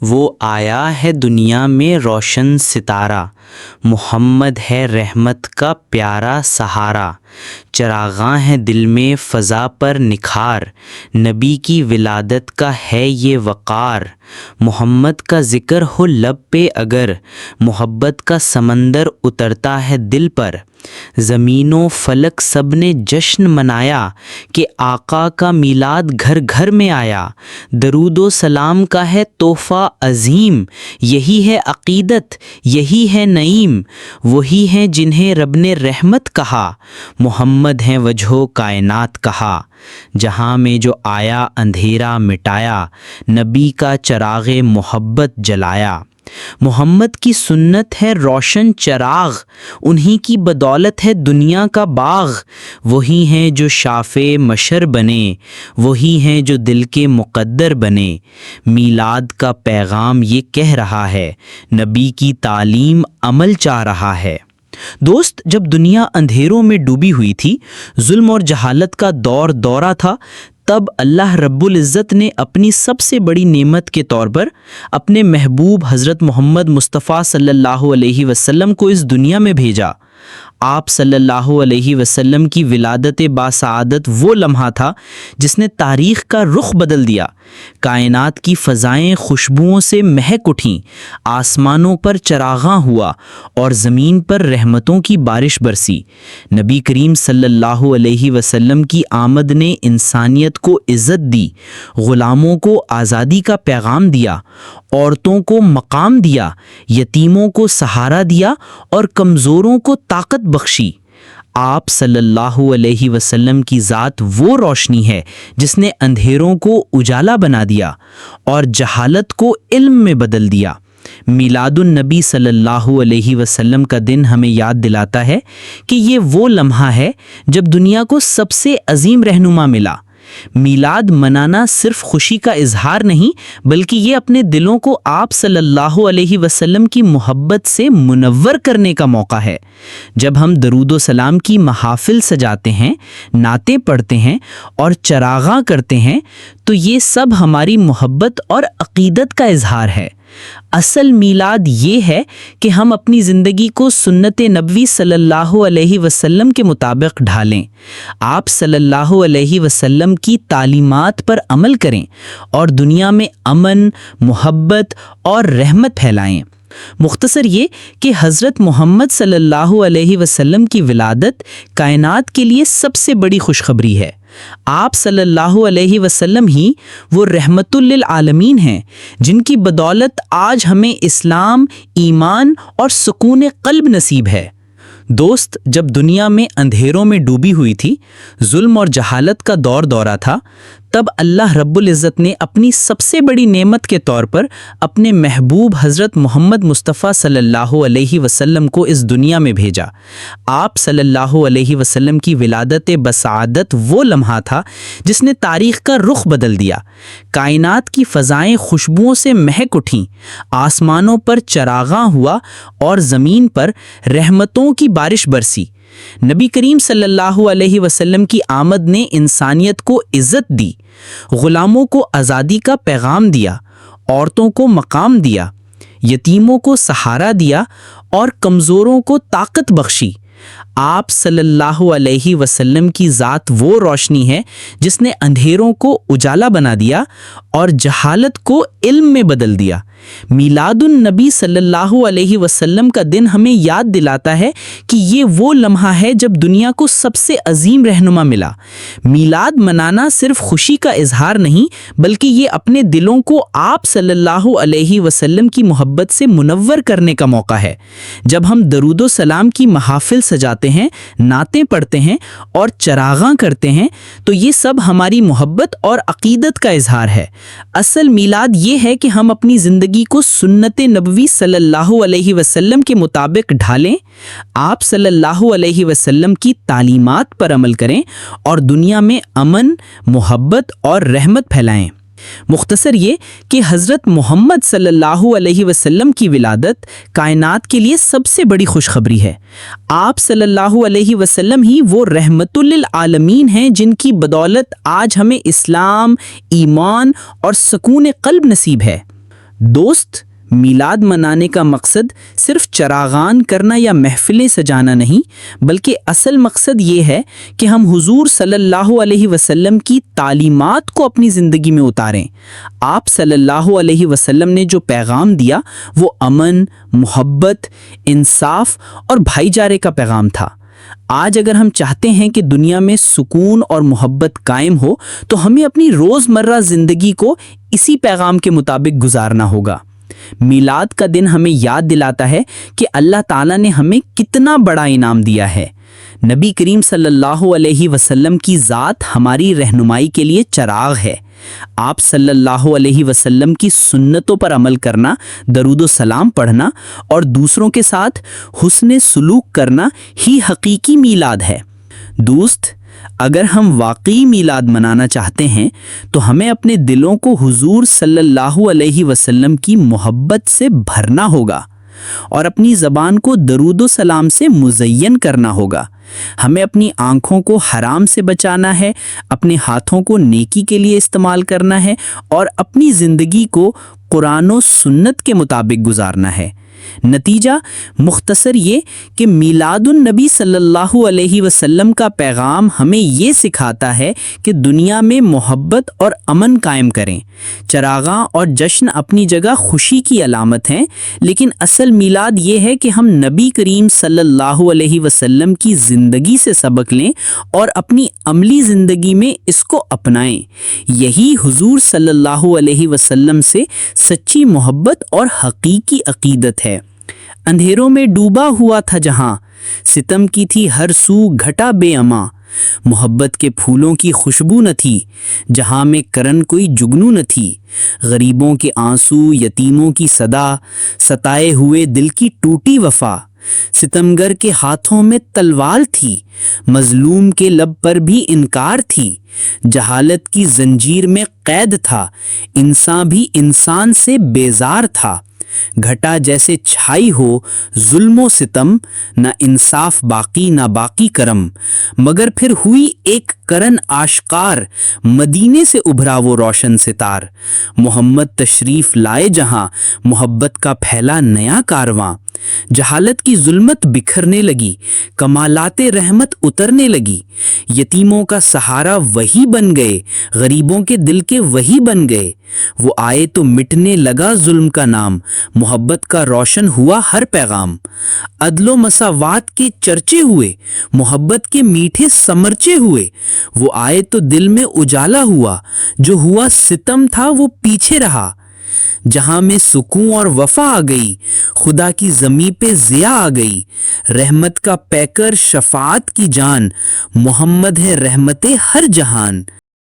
وہ آیا ہے دنیا میں روشن ستارہ، محمد ہے رحمت کا پیارا سہارا، چراغاں ہے دل میں فضا پر نکھار، نبی کی ولادت کا ہے یہ وقار، محمد کا ذکر ہو لب پہ اگر، محبت کا سمندر اترتا ہے دل پر، زمین و فلک سب نے جشن منایا کہ آقا کا میلاد گھر گھر میں آیا، درود و سلام کا ہے تحفہ عظیم، یہی ہے عقیدت یہی ہے نعیم، وہی ہیں جنہیں رب نے رحمت کہا، محمد ہیں وجہ کائنات کہا، جہاں میں جو آیا اندھیرا مٹایا، نبی کا چراغ محبت جلایا، محمد کی سنت ہے روشن چراغ، انہی کی بدولت ہے دنیا کا باغ، وہی ہیں جو شافع مشر بنے، وہی ہیں جو دل کے مقدر بنے، میلاد کا پیغام یہ کہہ رہا ہے، نبی کی تعلیم عمل چاہ رہا ہے۔ دوست، جب دنیا اندھیروں میں ڈوبی ہوئی تھی، ظلم اور جہالت کا دورہ تھا، تب اللہ رب العزت نے اپنی سب سے بڑی نعمت کے طور پر اپنے محبوب حضرت محمد مصطفیٰ صلی اللہ علیہ وسلم کو اس دنیا میں بھیجا۔ آپ صلی اللہ علیہ وسلم کی ولادت باسعادت وہ لمحہ تھا جس نے تاریخ کا رخ بدل دیا۔ کائنات کی فضائیں خوشبوؤں سے مہک اٹھیں، آسمانوں پر چراغاں ہوا اور زمین پر رحمتوں کی بارش برسی۔ نبی کریم صلی اللہ علیہ وسلم کی آمد نے انسانیت کو عزت دی، غلاموں کو آزادی کا پیغام دیا، عورتوں کو مقام دیا، یتیموں کو سہارا دیا اور کمزوروں کو طاقت بخشی۔ آپ صلی اللہ علیہ وسلم کی ذات وہ روشنی ہے جس نے اندھیروں کو اجالا بنا دیا اور جہالت کو علم میں بدل دیا۔ میلاد النبی صلی اللہ علیہ وسلم کا دن ہمیں یاد دلاتا ہے کہ یہ وہ لمحہ ہے جب دنیا کو سب سے عظیم رہنما ملا۔ میلاد منانا صرف خوشی کا اظہار نہیں، بلکہ یہ اپنے دلوں کو آپ صلی اللہ علیہ وسلم کی محبت سے منور کرنے کا موقع ہے۔ جب ہم درود و سلام کی محافل سجاتے ہیں، نعتیں پڑھتے ہیں اور چراغاں کرتے ہیں، تو یہ سب ہماری محبت اور عقیدت کا اظہار ہے۔ اصل میلاد یہ ہے کہ ہم اپنی زندگی کو سنت نبوی صلی اللہ علیہ وسلم کے مطابق ڈھالیں، آپ صلی اللہ علیہ وسلم کی تعلیمات پر عمل کریں اور دنیا میں امن، محبت اور رحمت پھیلائیں۔ مختصر یہ کہ حضرت محمد صلی اللہ علیہ وسلم کی ولادت کائنات کے لیے سب سے بڑی خوشخبری ہے۔ آپ صلی اللہ علیہ وسلم ہی وہ رحمت للعالمین ہیں جن کی بدولت آج ہمیں اسلام، ایمان اور سکون قلب نصیب ہے۔ دوست، جب دنیا میں اندھیروں میں ڈوبی ہوئی تھی، ظلم اور جہالت کا دورہ تھا، تب اللہ رب العزت نے اپنی سب سے بڑی نعمت کے طور پر اپنے محبوب حضرت محمد مصطفیٰ صلی اللہ علیہ وسلم کو اس دنیا میں بھیجا۔ آپ صلی اللہ علیہ وسلم کی ولادت بسعادت وہ لمحہ تھا جس نے تاریخ کا رخ بدل دیا۔ کائنات کی فضائیں خوشبوؤں سے مہک اٹھیں، آسمانوں پر چراغاں ہوا اور زمین پر رحمتوں کی بارش برسی۔ نبی کریم صلی اللہ علیہ وسلم کی آمد نے انسانیت کو عزت دی، غلاموں کو آزادی کا پیغام دیا، عورتوں کو مقام دیا، یتیموں کو سہارا دیا اور کمزوروں کو طاقت بخشی۔ آپ صلی اللہ علیہ وسلم کی ذات وہ روشنی ہے جس نے اندھیروں کو اجالا بنا دیا اور جہالت کو علم میں بدل دیا۔ میلاد النبی صلی اللہ علیہ وسلم کا دن ہمیں یاد دلاتا ہے کہ یہ وہ لمحہ ہے جب دنیا کو سب سے عظیم رہنما ملا۔ میلاد منانا صرف خوشی کا اظہار نہیں، بلکہ یہ اپنے دلوں کو آپ صلی اللہ علیہ وسلم کی محبت سے منور کرنے کا موقع ہے۔ جب ہم درود و سلام کی محافل سجاتے ہیں، نعتیں پڑھتے ہیں اور چراغاں کرتے ہیں، تو یہ سب ہماری محبت اور عقیدت کا اظہار ہے۔ اصل میلاد یہ ہے کہ ہم اپنی زندگی کو سنت نبوی صلی اللہ علیہ وسلم کے مطابق ڈھالیں، آپ صلی اللہ علیہ وسلم کی تعلیمات پر عمل کریں اور دنیا میں امن، محبت اور رحمت پھیلائیں۔ مختصر یہ کہ حضرت محمد صلی اللہ علیہ وسلم کی ولادت کائنات کے لیے سب سے بڑی خوشخبری ہے۔ آپ صلی اللہ علیہ وسلم ہی وہ رحمت للعالمین ہیں جن کی بدولت آج ہمیں اسلام، ایمان اور سکون قلب نصیب ہے۔ دوست، میلاد منانے کا مقصد صرف چراغان کرنا یا محفلیں سجانا نہیں، بلکہ اصل مقصد یہ ہے کہ ہم حضور صلی اللہ علیہ وسلم کی تعلیمات کو اپنی زندگی میں اتاریں۔ آپ صلی اللہ علیہ وسلم نے جو پیغام دیا وہ امن، محبت، انصاف اور بھائی چارے کا پیغام تھا۔ آج اگر ہم چاہتے ہیں کہ دنیا میں سکون اور محبت قائم ہو تو ہمیں اپنی روزمرہ زندگی کو اسی پیغام کے مطابق گزارنا ہوگا۔ میلاد کا دن ہمیں یاد دلاتا ہے کہ اللہ تعالیٰ نے ہمیں کتنا بڑا انعام دیا ہے۔ نبی کریم صلی اللہ علیہ وسلم کی ذات ہماری رہنمائی کے لیے چراغ ہے۔ آپ صلی اللہ علیہ وسلم کی سنتوں پر عمل کرنا، درود و سلام پڑھنا اور دوسروں کے ساتھ حسن سلوک کرنا ہی حقیقی میلاد ہے۔ دوست، اگر ہم واقعی میلاد منانا چاہتے ہیں تو ہمیں اپنے دلوں کو حضور صلی اللہ علیہ وسلم کی محبت سے بھرنا ہوگا اور اپنی زبان کو درود و سلام سے مزین کرنا ہوگا۔ ہمیں اپنی آنکھوں کو حرام سے بچانا ہے، اپنے ہاتھوں کو نیکی کے لیے استعمال کرنا ہے اور اپنی زندگی کو قرآن و سنت کے مطابق گزارنا ہے۔ نتیجہ مختصر یہ کہ میلاد النبی صلی اللہ علیہ وسلم کا پیغام ہمیں یہ سکھاتا ہے کہ دنیا میں محبت اور امن قائم کریں۔ چراغاں اور جشن اپنی جگہ خوشی کی علامت ہیں، لیکن اصل میلاد یہ ہے کہ ہم نبی کریم صلی اللہ علیہ وسلم کی زندگی سے سبق لیں اور اپنی عملی زندگی میں اس کو اپنائیں۔ یہی حضور صلی اللہ علیہ وسلم سے سچی محبت اور حقیقی عقیدت ہے۔ اندھیروں میں ڈوبا ہوا تھا جہاں، ستم کی تھی ہر سو گھٹا بے اما، محبت کے پھولوں کی خوشبو نہ تھی جہاں میں کرن کوئی جگنو نہ تھی، غریبوں کے آنسو، یتیموں کی صدا، ستائے ہوئے دل کی ٹوٹی وفا، ستمگر کے ہاتھوں میں تلوار تھی، مظلوم کے لب پر بھی انکار تھی، جہالت کی زنجیر میں قید تھا، انسان بھی انسان سے بیزار تھا، گھٹا جیسے چھائی ہو ظلم و ستم، نہ انصاف باقی نہ باقی کرم، مگر پھر ہوئی ایک کرن آشکار، مدینے سے ابھرا وہ روشن ستار، محمد تشریف لائے جہاں، محبت کا پھیلا نیا کارواں، جہالت کی ظلمت بکھرنے لگی، کمالات رحمت اترنے لگی، یتیموں کا سہارا وہی بن گئے، غریبوں کے دل کے وہی بن گئے، وہ آئے تو مٹنے لگا ظلم کا نام، محبت کا روشن ہوا ہر پیغام، عدل و مساوات کے چرچے ہوئے، محبت کے میٹھے سمرچے ہوئے، وہ آئے تو دل میں اجالا ہوا، جو ہوا ستم تھا وہ پیچھے رہا، جہاں میں سکون اور وفا آ گئی، خدا کی زمیں پہ ضیا آ گئی، رحمت کا پیکر شفاعت کی جان، محمد ہے رحمت ہر جہان۔